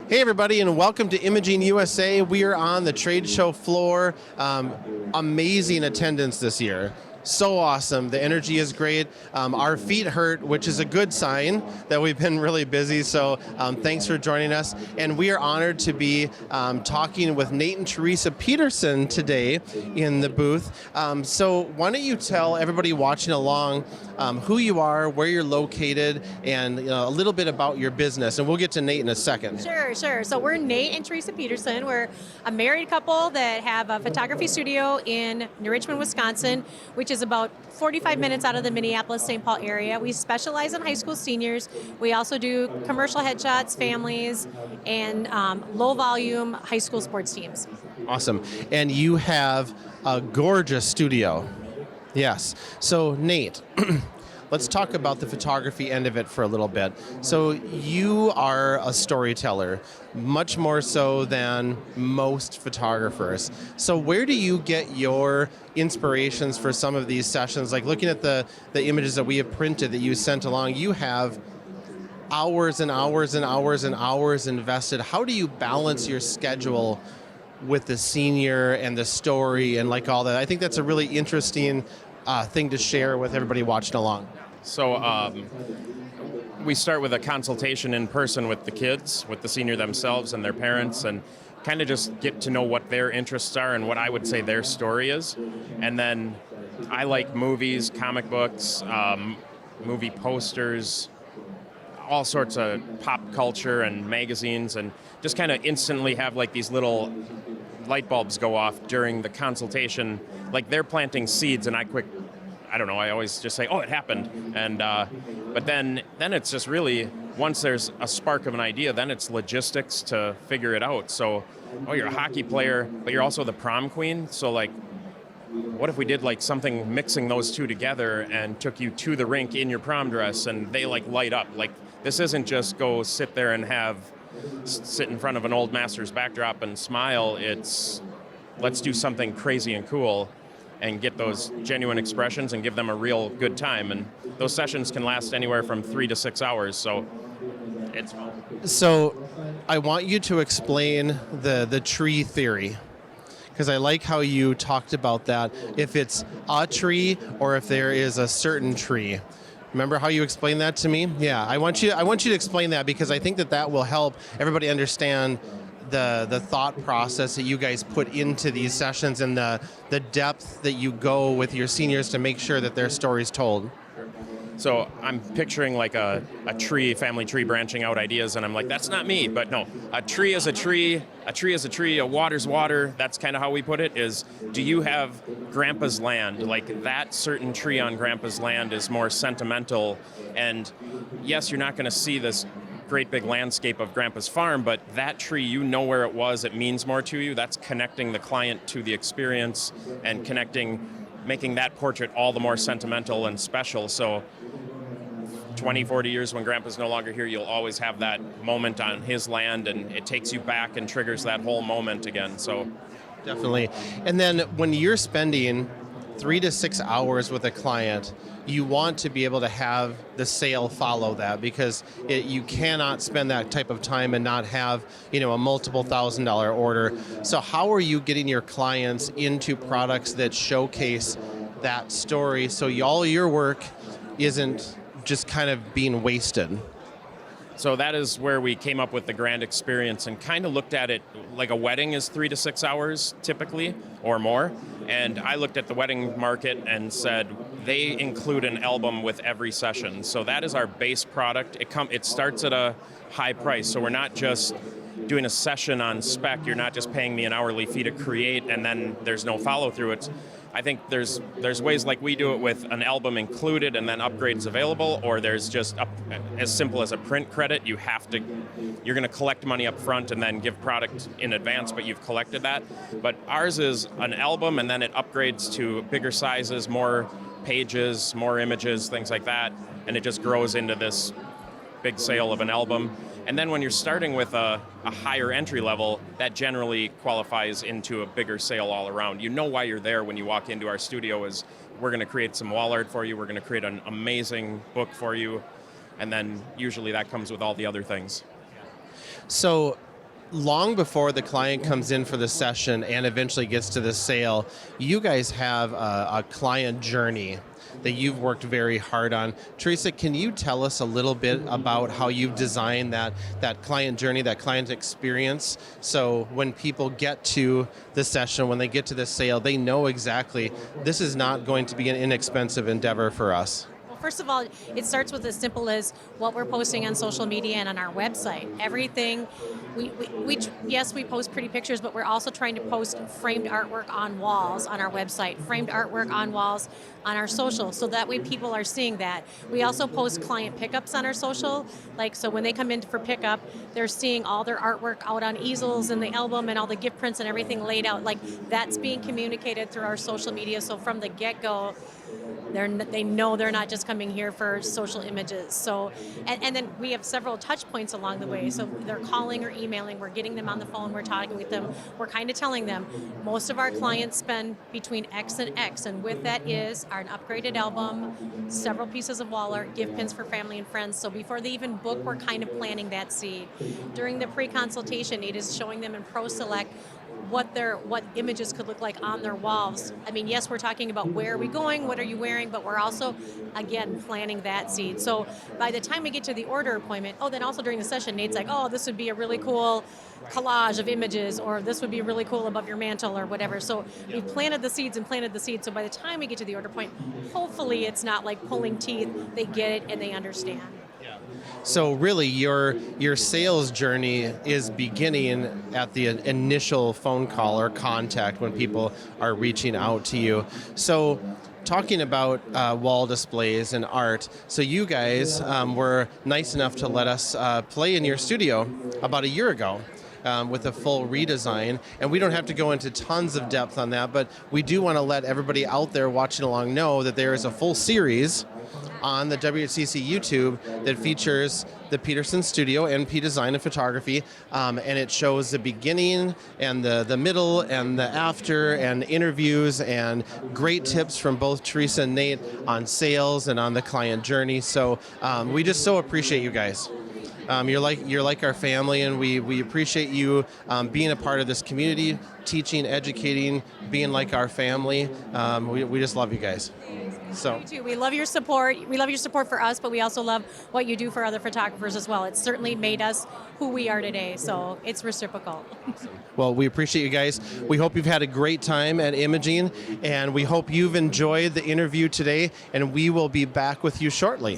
Hey everybody, and welcome to Imaging USA. We are on the trade show floor. Amazing attendance this year. So awesome. The energy is great. Our feet hurt, which is a good sign that we've been really busy. So thanks for joining us. And we are honored to be talking with Nate and Teresa Peterson today in the booth. So why don't you tell everybody watching along who you are, where you're located, and a little bit about your business. And we'll get to Nate in a second. Sure. So we're Nate and Teresa Peterson. We're a married couple that have a photography studio in New Richmond, Wisconsin, which is about 45 minutes out of the Minneapolis-St. Paul area. We specialize in high school seniors. We also do commercial headshots, families, and low-volume high school sports teams. Awesome. And you have a gorgeous studio. Yes. So, Nate, let's talk about the photography end of it for a little bit. So you are a storyteller, much more so than most photographers. So where do you get your inspirations for some of these sessions? Like looking at the images that we have printed that you sent along, you have hours and hours and hours and hours invested. How do you balance your schedule with the senior and the story and like all that? I think that's a really interesting thing to share with everybody watching along. So we start with a consultation in person with the kids, with the senior themselves and their parents, and kind of just get to know what their interests are and what I would say their story is. And then I like movies, comic books, movie posters, all sorts of pop culture and magazines, and just kind of instantly have like these little light bulbs go off during the consultation. Like they're planting seeds and I always just say, oh, it happened. And but then it's just really, once there's a spark of an idea, then it's logistics to figure it out. So, you're a hockey player, but you're also the prom queen. So like, what if we did like something mixing those two together and took you to the rink in your prom dress and they like light up? Like, this isn't just go sit there and sit in front of an old Masters backdrop and smile. It's let's do something crazy and cool and get those genuine expressions and give them a real good time. And those sessions can last anywhere from 3 to 6 hours, so it's fun. So I want you to explain the tree theory, because I like how you talked about that, if it's a tree or if there is a certain tree. Remember how you explained that to me? Yeah, I want you to explain that, because I think that will help everybody understand the thought process that you guys put into these sessions and the depth that you go with your seniors to make sure that their story's told. So I'm picturing like a family tree branching out ideas, and I'm like, that's not me. But no, a tree is a tree, a water's water. That's kind of how we put it, is do you have Grandpa's land? Like that certain tree on Grandpa's land is more sentimental. And yes, you're not going to see this great big landscape of Grandpa's farm, but that tree, you know where it was, it means more to you. That's connecting the client to the experience and making that portrait all the more sentimental and special. So 20, 40 years when Grandpa's no longer here, you'll always have that moment on his land, and it takes you back and triggers that whole moment again. So definitely. And then when you're spending 3 to 6 hours with a client, you want to be able to have the sale follow that, because you cannot spend that type of time and not have a multiple $1,000 order. So how are you getting your clients into products that showcase that story, so all your work isn't just kind of being wasted? So that is where we came up with the grand experience and kind of looked at it like a wedding is 3 to 6 hours typically or more. And I looked at the wedding market and said they include an album with every session. So that is our base product. It starts at a high price. So we're not just doing a session on spec. You're not just paying me an hourly fee to create and then there's no follow through. I think there's ways like we do it with an album included and then upgrades available, or there's just as simple as a print credit. You're going to collect money up front and then give product in advance, but you've collected that. But ours is an album and then it upgrades to bigger sizes, more pages, more images, things like that, and it just grows into this big sale of an album. And then when you're starting with a higher entry level, that generally qualifies into a bigger sale all around. You know why you're there when you walk into our studio is we're going to create some wall art for you, we're going to create an amazing book for you, and then usually that comes with all the other things. So long before the client comes in for the session and eventually gets to the sale, you guys have a client journey that you've worked very hard on. Teresa, can you tell us a little bit about how you've designed that client journey, that client experience, so when people get to the session, when they get to the sale, they know exactly this is not going to be an inexpensive endeavor for us? First of all, it starts with as simple as what we're posting on social media and on our website. Everything, yes, we post pretty pictures, but we're also trying to post framed artwork on walls on our website, framed artwork on walls on our social, so that way people are seeing that. We also post client pickups on our social, so when they come in for pickup, they're seeing all their artwork out on easels and the album and all the gift prints and everything laid out. That's being communicated through our social media, so from the get-go, they know they're not just coming here for social images. So, and then we have several touch points along the way. So they're calling or emailing, we're getting them on the phone, we're talking with them, we're kind of telling them most of our clients spend between X and X, and with that is an upgraded album, several pieces of wall art, gift pins for family and friends. So before they even book, we're kind of planting that seed. During the pre-consultation, it is showing them in ProSelect what images could look like on their walls. I mean, yes, we're talking about where are we going, what are you wearing, but we're also, again, planting that seed. So by the time we get to the order appointment, then also during the session, Nate's like, this would be a really cool collage of images, or this would be really cool above your mantle or whatever. So we've planted the seeds and planted the seeds. So by the time we get to the order point, hopefully it's not like pulling teeth. They get it and they understand. So really, your sales journey is beginning at the initial phone call or contact when people are reaching out to you. So talking about wall displays and art, so you guys were nice enough to let us play in your studio about a year ago. With a full redesign, and we don't have to go into tons of depth on that, but we do want to let everybody out there watching along know that there is a full series on the Whcc YouTube that features the Peterson Studio and P Design and Photography, and it shows the beginning and the middle and the after and interviews and great tips from both Teresa and Nate on sales and on the client journey. So we just so appreciate you guys. You're like our family, and we appreciate you being a part of this community, teaching, educating, being like our family. We just love you guys. So we do. We love your support. We love your support for us, but we also love what you do for other photographers as well. It's certainly made us who we are today, so it's reciprocal. Well, we appreciate you guys. We hope you've had a great time at Imaging, and we hope you've enjoyed the interview today, and we will be back with you shortly.